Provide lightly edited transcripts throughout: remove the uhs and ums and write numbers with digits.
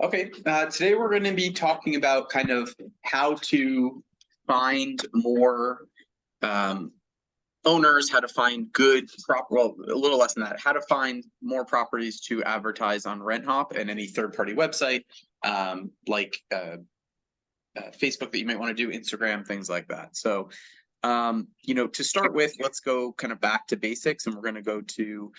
Okay, today we're going to be talking about kind of how to find more owners, how to find good well, a little less than that, how to find more properties to advertise on RentHop and any third-party website, like Facebook that you might want to do, Instagram, things like that. So, to start with, let's go kind of back to basics, and we're going to go to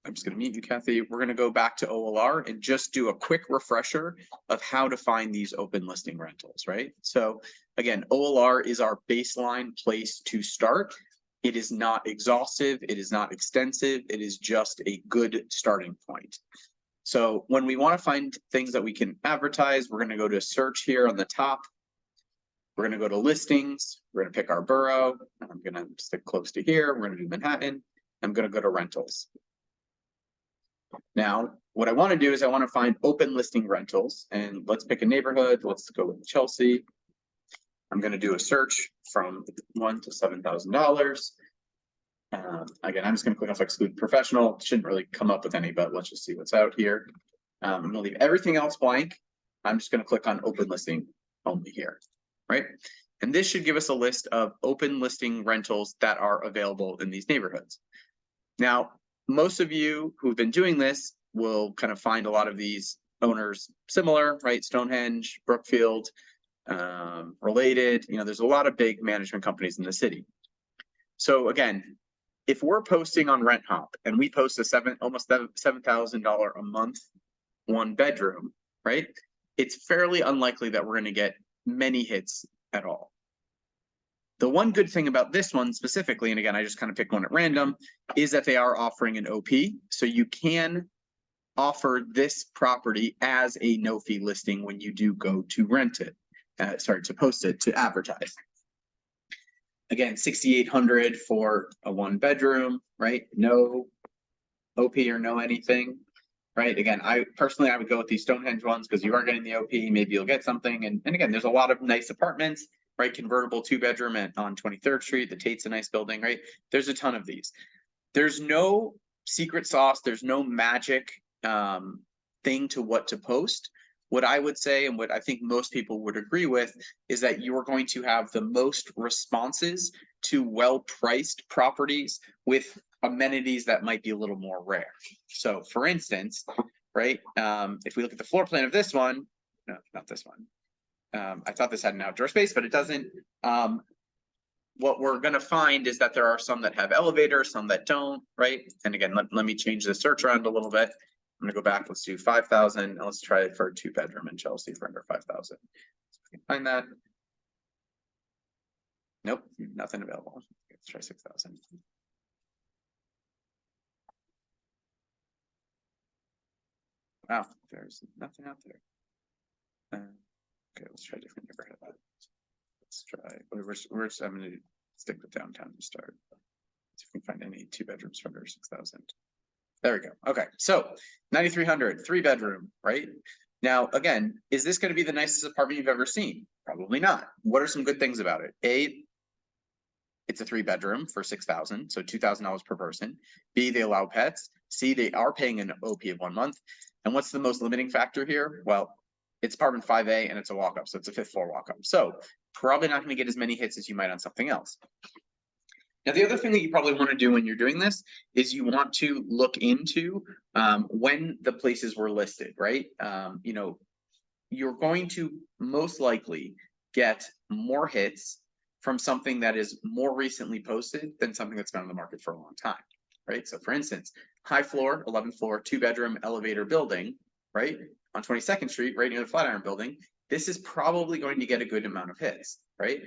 I'm just going to mute you, Kathy. We're going to go back to OLR and just do a quick refresher of how to find these open listing rentals, right? So again, OLR is our baseline place to start. It is not exhaustive. It is not extensive. It is just a good starting point. So when we want to find things that we can advertise, we're going to go to search here on the top. We're going to go to listings. We're going to pick our borough. I'm going to stick close to here. We're going to do Manhattan. I'm going to go to rentals. Now, what I want to do is I want to find open listing rentals, and let's pick a neighborhood. Let's go with Chelsea. I'm going to do a search from $1,000 to $7,000. Again, I'm just going to click off exclude professional. Shouldn't really come up with any, but let's just see what's out here. I'm going to leave everything else blank. I'm just going to click on open listing only here, right? And this should give us a list of open listing rentals that are available in these neighborhoods. Now, most of you who've been doing this will kind of find a lot of these owners similar, right? Stonehenge, Brookfield, Related, there's a lot of big management companies in the city. So again, if we're posting on RentHop and we post almost $7,000 a month, 1 bedroom, right? It's fairly unlikely that we're going to get many hits at all. The one good thing about this one specifically, and again, I just kind of picked one at random, is that they are offering an OP. So you can offer this property as a no fee listing when you do go to rent it, to post it, to advertise. Again, $6,800 for a 1 bedroom, right? No OP or no anything, right? Again, I would go with these Stonehenge ones because you are getting the OP, maybe you'll get something. And again, there's a lot of nice apartments, right? Convertible 2-bedroom on 23rd Street. The Tate's a nice building, right? There's a ton of these. There's no secret sauce. There's no magic thing to what to post. What I would say, and what I think most people would agree with, is that you're going to have the most responses to well-priced properties with amenities that might be a little more rare. So for instance, right, if we look at the floor plan of this one, no, not this one. I thought this had an outdoor space, but it doesn't. What we're going to find is that there are some that have elevators, some that don't, right? And again, let me change the search around a little bit. I'm going to go back. Let's do 5,000. And let's try it for a 2-bedroom in Chelsea for under 5,000. So we can find that. Nope, nothing available. Let's try 6,000. Wow, there's nothing out there. Okay, let's try a different neighborhood. Let's try. I'm going to stick with downtown to start. See if we can find any 2 bedrooms for under 6,000. There we go. Okay, so 9,300, 3-bedroom, right? Now, again, is this going to be the nicest apartment you've ever seen? Probably not. What are some good things about it? A, it's a 3-bedroom for 6,000, so $2,000 per person. B, they allow pets. C, they are paying an OP of 1 month. And what's the most limiting factor here? Well, it's apartment 5A and it's a walk-up, so it's a 5th floor walk-up. So probably not going to get as many hits as you might on something else. Now, the other thing that you probably want to do when you're doing this is you want to look into when the places were listed, right? You're going to most likely get more hits from something that is more recently posted than something that's been on the market for a long time, right? So for instance, high floor, 11th floor, 2-bedroom elevator building, right? On 22nd Street, right near the Flatiron building, this is probably going to get a good amount of hits, right?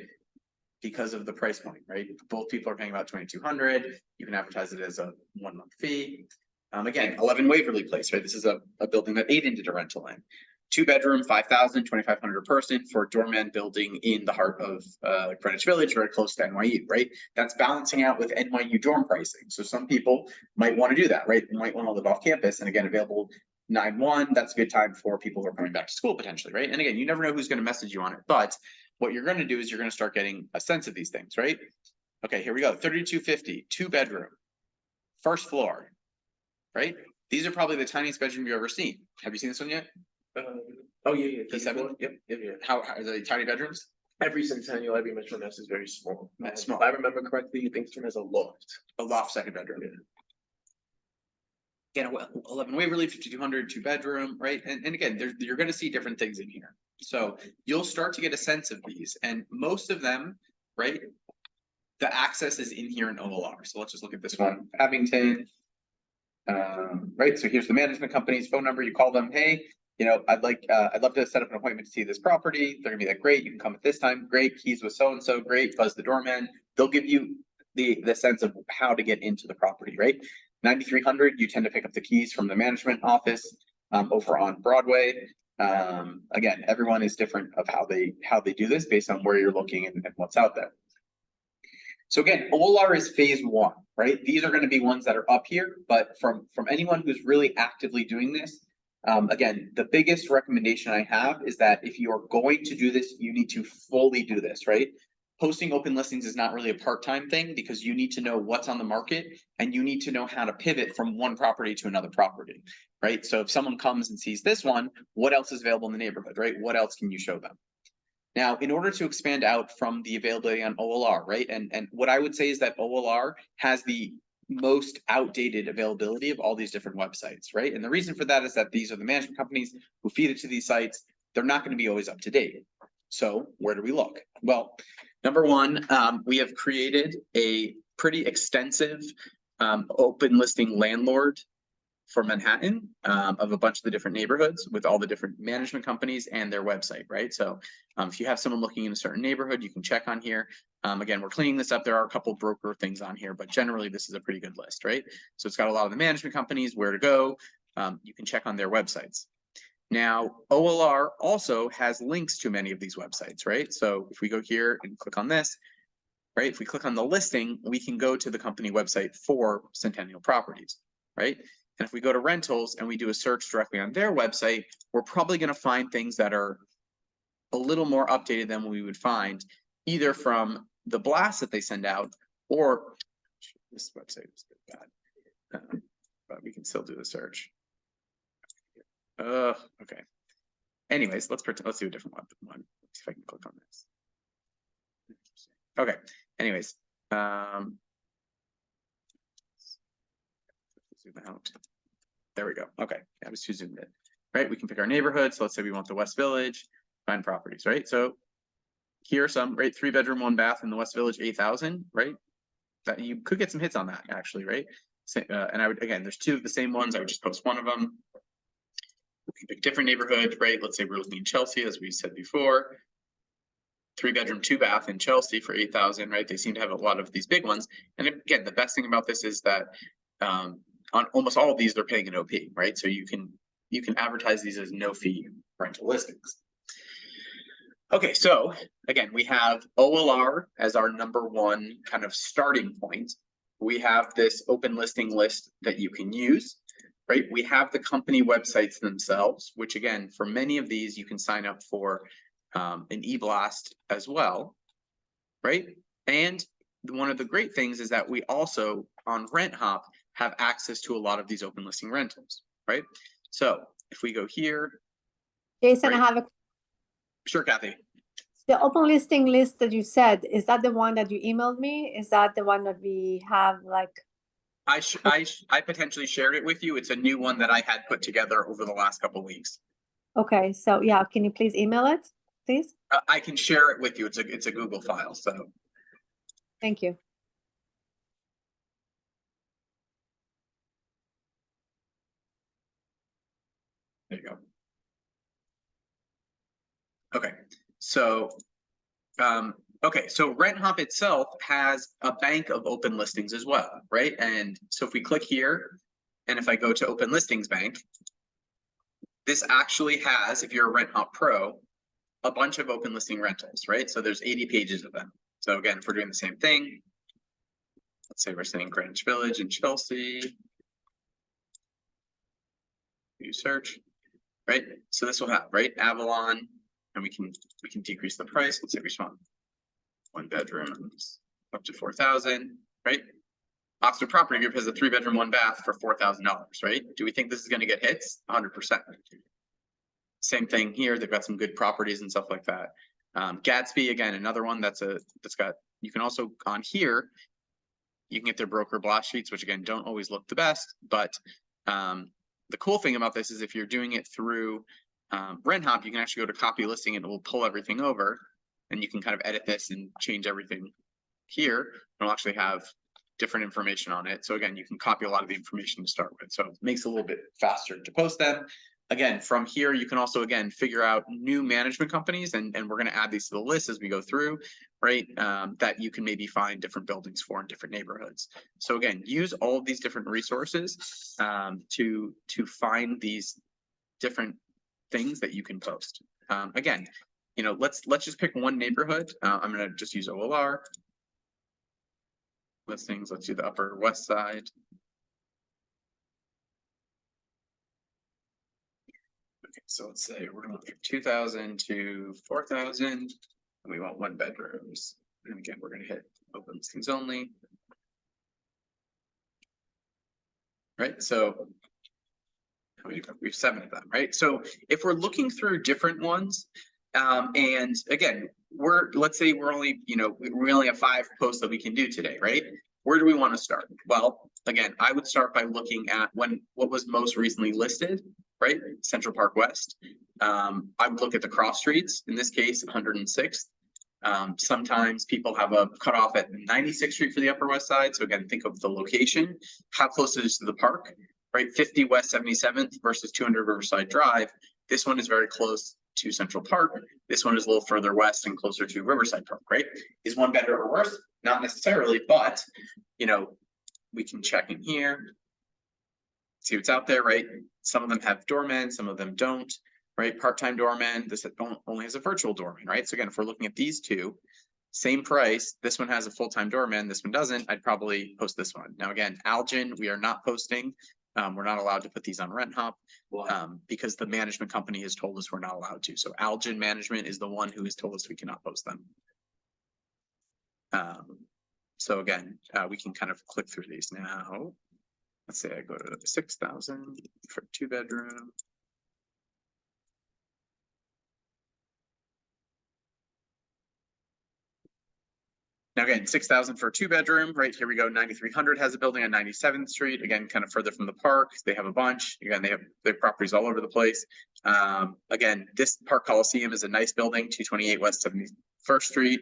Because of the price point, right? Both people are paying about $2,200. You can advertise it as a 1-month fee. Again, 11 Waverly Place, right? This is a building that Aiden did a rental in. 2-bedroom, 5,000, 2,500 a person for a doorman building in the heart of Greenwich Village, very close to NYU, right? That's balancing out with NYU dorm pricing. So some people might want to do that, right? They might want to live off campus, and again, available 9/1. That's a good time for people who are coming back to school potentially, right? And again, you never know who's going to message you on it, but what you're going to do is you're going to start getting a sense of these things, right? Okay, here we go. 3,250, 2-bedroom, 1st floor, right? These are probably the tiniest bedroom you've ever seen. Have you seen this one yet? Oh, yeah. P7? Yep. How are they tiny bedrooms? Every Centennial, every Metronest is very small. That's small. If I remember correctly, I think this one has a loft. A loft second bedroom. Again, 11 Waverly, 5200, 2-bedroom, right? And again, you're going to see different things in here. So you'll start to get a sense of these, and most of them, right? The access is in here in OLR. So let's just look at this one, Abington. Right. So here's the management company's phone number. You call them. Hey, I'd love to set up an appointment to see this property. They're gonna be like, great. You can come at this time. Great. Keys with so and so. Great. Buzz the doorman. They'll give you the sense of how to get into the property. Right. 9300. You tend to pick up the keys from the management office over on Broadway. Again, everyone is different of how they do this based on where you're looking and what's out there. So again, OLR is phase 1, right? These are going to be ones that are up here, but from anyone who's really actively doing this, again, the biggest recommendation I have is that if you are going to do this, you need to fully do this, right? Posting open listings is not really a part-time thing because you need to know what's on the market and you need to know how to pivot from one property to another property, right? So if someone comes and sees this one, what else is available in the neighborhood, right? What else can you show them? Now, in order to expand out from the availability on OLR, right? And what I would say is that OLR has the most outdated availability of all these different websites, right? And the reason for that is that these are the management companies who feed it to these sites. They're not going to be always up to date. So where do we look? Well, number one, we have created a pretty extensive open listing landlord for Manhattan of a bunch of the different neighborhoods with all the different management companies and their website, right? So if you have someone looking in a certain neighborhood, you can check on here. Again, we're cleaning this up. There are a couple broker things on here, but generally this is a pretty good list, right? So it's got a lot of the management companies, where to go. You can check on their websites. Now, OLR also has links to many of these websites, right? So if we go here and click on this, right? If we click on the listing, we can go to the company website for Centennial Properties, right? And if we go to rentals and we do a search directly on their website, we're probably going to find things that are a little more updated than we would find either from the blast that they send out or this website is bad, but we can still do the search. Okay. Anyways, let's do a different one. Let's see if I can click on this. Okay. Anyways, zoom out. There we go. Okay, I was too zoomed in. Right, we can pick our neighborhood. So let's say we want the West Village, find properties, right? So here are some, right? 3-bedroom, 1-bath in the West Village, 8,000, right? That you could get some hits on that actually, right? So, and I would, again, there's 2 of the same ones. I would just post one of them. We can pick different neighborhoods, right? Let's say we're looking in Chelsea, as we said before. 3-bedroom, 2-bath in Chelsea for 8,000, right? They seem to have a lot of these big ones. And again, the best thing about this is that on almost all of these, they're paying an OP, right? So you can advertise these as no fee rental listings. Okay, so again, we have OLR as our number 1 kind of starting point. We have this open listing list that you can use, right? We have the company websites themselves, which again, for many of these, you can sign up for an eBlast as well, right? And one of the great things is that we also on RentHop have access to a lot of these open listing rentals, right? So if we go here, Jason, right? I have a Sure, Kathy. the open listing list that you said, is that the one that you emailed me? Is that the one that we have like? I potentially shared it with you. It's a new one that I had put together over the last couple of weeks. Okay, so yeah, can you please email it, please? I can share it with you. It's a Google file, so. Thank you. There you go. Okay, so so RentHop itself has a bank of open listings as well, right? And so if we click here, and if I go to Open Listings Bank, this actually has, if you're a RentHop Pro, a bunch of open listing rentals, right? So there's 80 pages of them. So again, if we're doing the same thing, let's say we're saying Greenwich Village in Chelsea, you search, right? So this will have, right, Avalon, and we can decrease the price. Let's say we want 1 bedroom up to 4,000, right? Oxford Property Group has a 3-bedroom, 1-bath for $4,000, right? Do we think this is gonna get hits? 100%. Same thing here, they've got some good properties and stuff like that. Gatsby, again, another one that's got, you can also, on here, you can get their broker blast sheets, which again, don't always look the best, but the cool thing about this is if you're doing it through RentHop, you can actually go to copy listing and it will pull everything over, and you can kind of edit this and change everything here. It'll actually have different information on it. So again, you can copy a lot of the information to start with. So it makes it a little bit faster to post them. Again, from here, you can also, again, figure out new management companies, and we're going to add these to the list as we go through, right? That you can maybe find different buildings for in different neighborhoods. So again, use all of these different resources to find these different things that you can post. Again, you know, let's just pick one neighborhood. I'm going to just use OLR listings. Let's do the Upper West Side. Okay, so let's say we're going from 2,000 to 4,000, and we want 1-bedrooms. And again, we're going to hit open listings only. Right, so we have 7 of them, right? So if we're looking through different ones, and again, let's say we're only, you know, we only have 5 posts that we can do today, right? Where do we want to start? Well, again, I would start by looking at what was most recently listed, right? Central Park West. I would look at the cross streets, in this case, 106th. Sometimes people have a cutoff at 96th Street for the Upper West Side. So again, think of the location, how close it is to the park, right? 50 West 77th versus 200 Riverside Drive. This one is very close to Central Park. This one is a little further west and closer to Riverside Park, right? Is one better or worse? Not necessarily, but, you know, we can check in here, see what's out there, right? Some of them have doormen, some of them don't, right? Part-time doorman, this only has a virtual doorman, right? So again, if we're looking at these two, same price, this one has a full-time doorman, this one doesn't, I'd probably post this one. Now again, Algin, we are not posting. We're not allowed to put these on RentHop because the management company has told us we're not allowed to. So Algin Management is the one who has told us we cannot post them. So again, we can kind of click through these now. Let's say I go to 6,000 for 2-bedroom. Now again, 6,000 for a 2-bedroom, right? Here we go. 9300 has a building on 97th Street. Again, kind of further from the park. They have a bunch. Again, they have their properties all over the place. Again, this Park Coliseum is a nice building, 228 West 71st Street.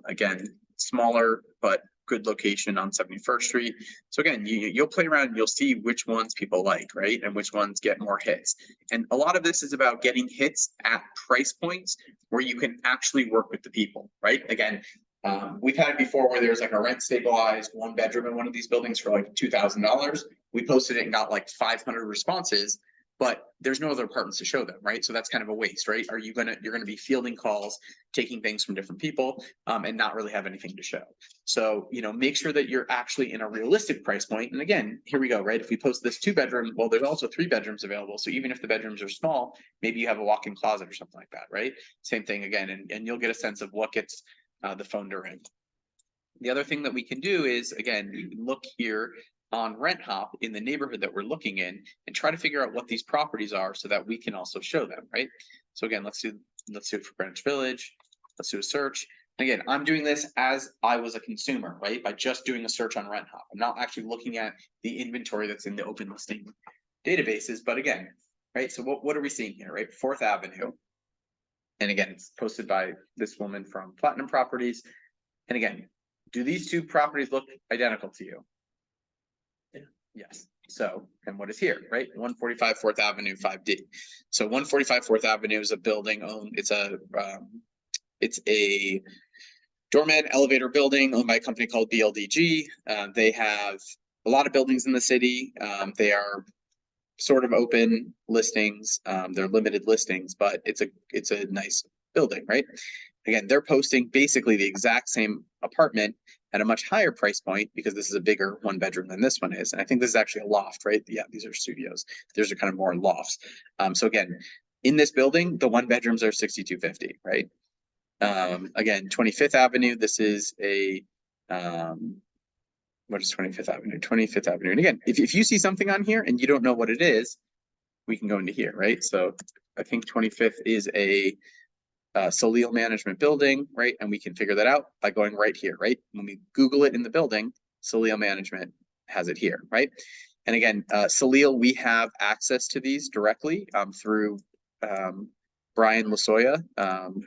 Again, smaller, but good location on 71st Street. So again, you'll play around and you'll see which ones people like, right? And which ones get more hits. And a lot of this is about getting hits at price points where you can actually work with the people, right? Again, we've had it before where there's like a rent stabilized 1-bedroom in one of these buildings for like $2,000. We posted it and got like 500 responses, but there's no other apartments to show them, right? So that's kind of a waste, right? You're gonna be fielding calls, taking things from different people, and not really have anything to show. So, you know, make sure that you're actually in a realistic price point. And again, here we go, right? If we post this 2-bedroom, well, there's also 3 bedrooms available. So even if the bedrooms are small, maybe you have a walk-in closet or something like that, right? Same thing again, and you'll get a sense of what gets the phone to ring. The other thing that we can do is, again, you can look here on RentHop in the neighborhood that we're looking in and try to figure out what these properties are so that we can also show them, right? So again, let's do it for Greenwich Village. Let's do a search. And again, I'm doing this as I was a consumer, right? By just doing a search on RentHop. I'm not actually looking at the inventory that's in the open listing databases, but again, right? So what are we seeing here, right? 4th Avenue. And again, it's posted by this woman from Platinum Properties. And again, do these 2 properties look identical to you? Yeah. Yes. So, and what is here, right? 145 4th Avenue 5D. So 145 4th Avenue is a building owned, it's a doorman elevator building owned by a company called BLDG. They have a lot of buildings in the city. They are sort of open listings. They're limited listings, but it's a nice building, right? Again, they're posting basically the exact same apartment at a much higher price point because this is a bigger 1-bedroom than this one is. And I think this is actually a loft, right? Yeah, these are studios. These are kind of more lofts. So again, in this building, the 1-bedrooms are $6,250, right? Again, 25th Avenue, this is a what is 25th Avenue? 25th Avenue. And again, if you see something on here and you don't know what it is, we can go into here, right? So I think 25th is a Salil Management Building, right? And we can figure that out by going right here, right? When we Google it in the building, Salil Management has it here, right? And again, Salil, we have access to these directly through Brian Lasoya,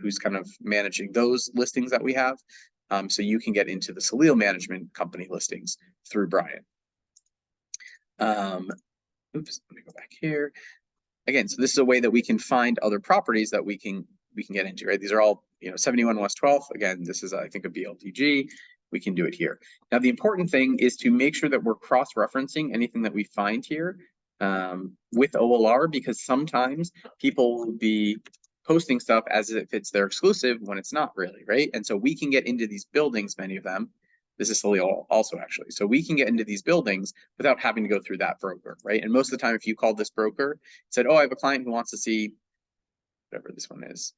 who's kind of managing those listings that we have. So you can get into the Salil Management Company listings through Brian. Oops, let me go back here. Again, so this is a way that we can find other properties that we can get into, right? These are all, 71 West 12th. Again, this is, I think, a BLDG. We can do it here. Now, the important thing is to make sure that we're cross-referencing anything that we find here with OLR, because sometimes people will be posting stuff as if it's their exclusive when it's not really, right? And so we can get into these buildings, many of them. This is Salil also, actually. So we can get into these buildings without having to go through that broker, right? And most of the time, if you called this broker, said, oh, I have a client who wants to see whatever this one is.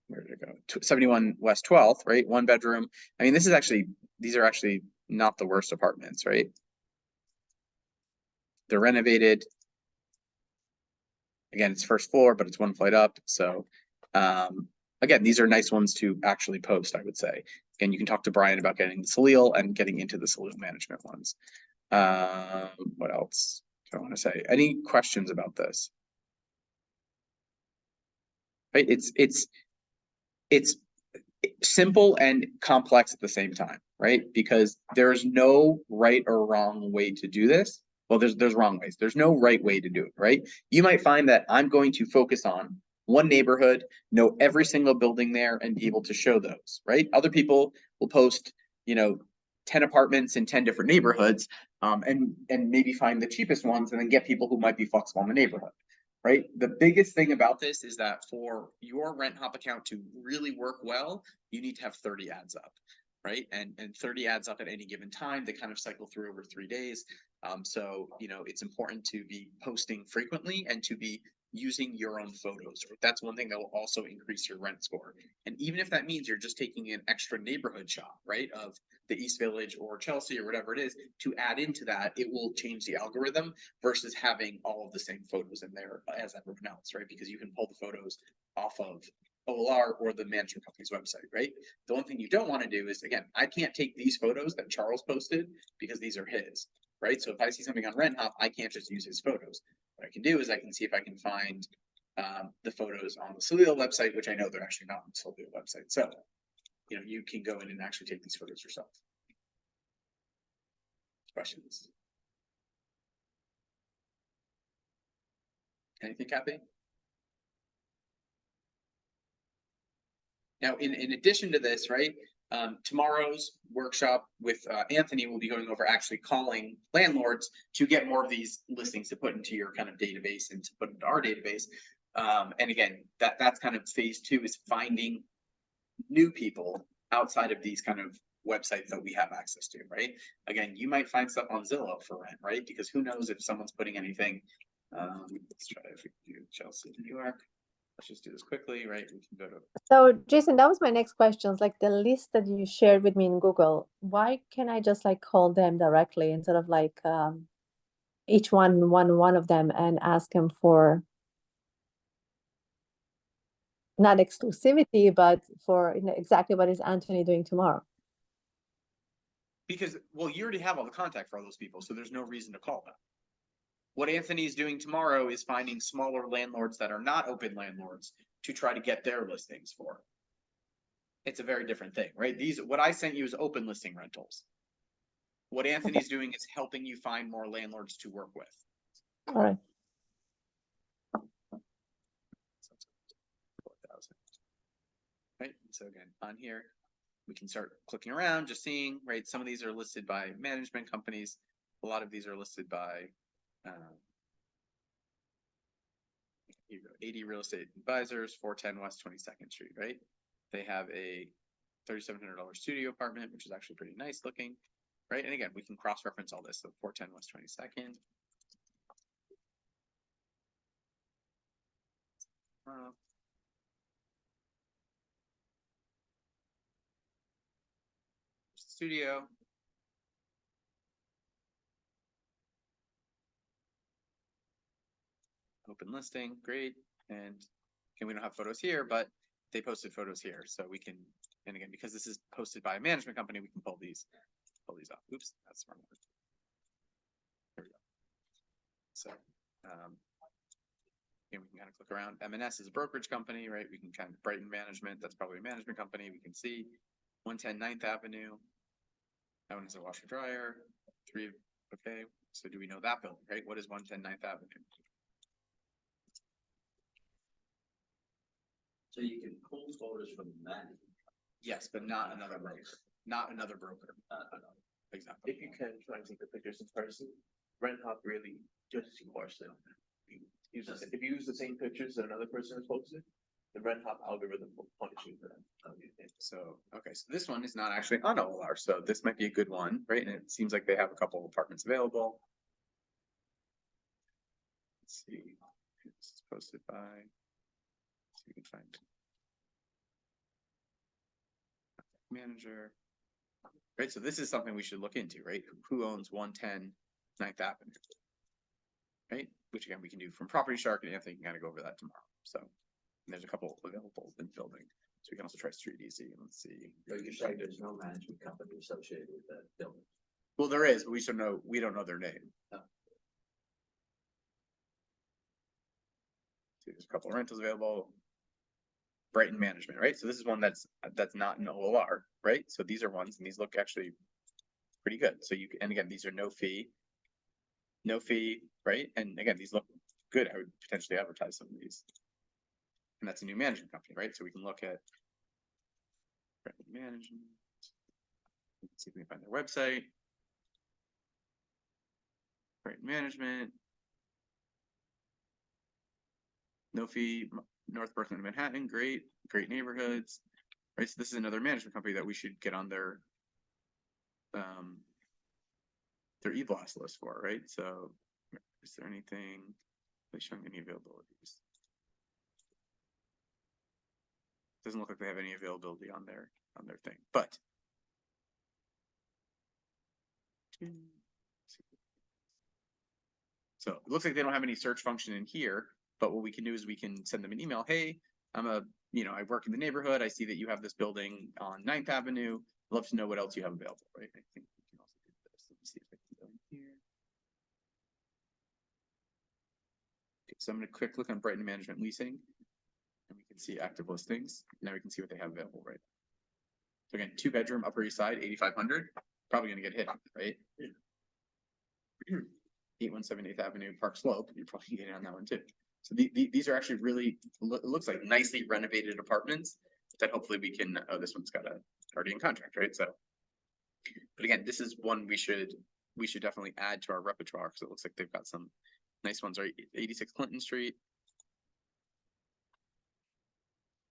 Where did it go? 71 West 12th, right? 1 bedroom. I mean, these are actually not the worst apartments, right? They're renovated. Again, it's first floor, but it's 1 flight up. So again, these are nice ones to actually post, I would say. Again, you can talk to Brian about getting the Salil and getting into the Salil Management ones. What else do I want to say? Any questions about this? Right? It's simple and complex at the same time, right? Because there's no right or wrong way to do this. Well, there's wrong ways. There's no right way to do it, right? You might find that I'm going to focus on one neighborhood, know every single building there, and be able to show those, right? Other people will post, 10 apartments in 10 different neighborhoods, and maybe find the cheapest ones and then get people who might be flexible in the neighborhood. Right? The biggest thing about this is that for your RentHop account to really work well, you need to have 30 ads up, right? And 30 ads up at any given time. They kind of cycle through over 3 days. So, it's important to be posting frequently and to be using your own photos. That's one thing that will also increase your rent score. And even if that means you're just taking an extra neighborhood shot, right, of the East Village or Chelsea or whatever it is, to add into that, it will change the algorithm versus having all of the same photos in there as everyone else, right? Because you can pull the photos off of OLR or the management company's website, right? The one thing you don't want to do is, again, I can't take these photos that Charles posted because these are his, right? So if I see something on RentHop, I can't just use his photos. What I can do is I can see if I can find the photos on the Salil website, which I know they're actually not on the Salil website. So, you can go in and actually take these photos yourself. Questions? Anything, Kathy? Now, in addition to this, right, tomorrow's workshop with Anthony will be going over actually calling landlords to get more of these listings to put into your kind of database and to put into our database. And again, that's kind of phase 2 is finding new people outside of these kind of websites that we have access to, right? Again, you might find stuff on Zillow for rent, right? Because who knows if someone's putting anything. Let's try if we can do Chelsea, New York. Let's just do this quickly, right? We can go to. So Jason, that was my next question. Like the list that you shared with me in Google, why can't I just like call them directly instead of like each one of them and ask them for not exclusivity, but for exactly what is Anthony doing tomorrow? Because, well, you already have all the contact for all those people, so there's no reason to call them. What Anthony's doing tomorrow is finding smaller landlords that are not open landlords to try to get their listings for. It's a very different thing, right? What I sent you is open listing rentals. What Anthony's doing is helping you find more landlords to work with. All right. 4,000. Right. So again, on here, we can start clicking around, just seeing, right? Some of these are listed by management companies. A lot of these are listed by, here you go, 80 Real Estate Advisors, 410 West 22nd Street, right? They have a $3,700 studio apartment, which is actually pretty nice looking, right? And again, we can cross-reference all this. So 410 West 22nd. Studio. Open listing, great, and again, we don't have photos here, but they posted photos here, so we can, and again, because this is posted by a management company, we can pull these off. Oops, that's wrong. There we go. So, and we can kind of click around. M&S is a brokerage company, right? We can kind of Brighton Management, that's probably a management company. We can see 110 9th Avenue. That one is a washer dryer. Okay, so do we know that building, right? What is 110 9th Avenue? So you can pull photos from that. Yes, but not another broker. Not another broker. Exactly. If you can try and take the pictures in person, RentHop really just worse them. If you use the same pictures that another person has posted, the RentHop algorithm will punish you for that. So, okay, so this one is not actually on OLR, so this might be a good one, right? And it seems like they have a couple of apartments available. Let's see, this is posted by, see if we can find manager. Right, so this is something we should look into, right? Who owns 110 9th Avenue? Right, which again, we can do from Property Shark, and Anthony can kind of go over that tomorrow. So there's a couple available in building. So we can also try Street Easy. Let's see. So you're saying there's no management company associated with that building? Well, there is, but we don't know their name. Oh. See, there's a couple of rentals available. Brighton Management, right? So this is one that's not an OLR, right? So these are ones, and these look actually pretty good. So you can, and again, these are no fee, right? And again, these look good. I would potentially advertise some of these. And that's a new management company, right? So we can look at Brighton Management. See if we can find their website. Brighton Management. No fee, North Brooklyn, Manhattan, great neighborhoods, right? So this is another management company that we should get on their e-blast list for, right? So is there anything, are they showing any availabilities? Doesn't look like they have any availability on their thing, but so it looks like they don't have any search function in here, but what we can do is we can send them an email. Hey, I work in the neighborhood. I see that you have this building on 9th Avenue. I'd love to know what else you have available, right? I think we can also do this. Let me see if I can go in here. Okay, so I'm going to click on Brighton Management Leasing, and we can see active listings. Now we can see what they have available, right? So again, 2-bedroom, Upper East Side, 8,500. Probably going to get hit, right? 817 8th Avenue, Park Slope. You're probably getting on that one too. So these are actually really, it looks like nicely renovated apartments that hopefully we can, oh, this one's got already in contract, right? So, but again, this is one we should definitely add to our repertoire because it looks like they've got some nice ones, right? 86 Clinton Street.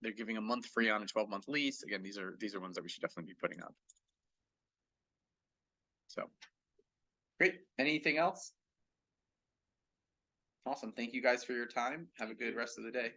They're giving a month free on a 12-month lease. Again, these are ones that we should definitely be putting up. So, great. Anything else? Awesome. Thank you guys for your time. Have a good rest of the day.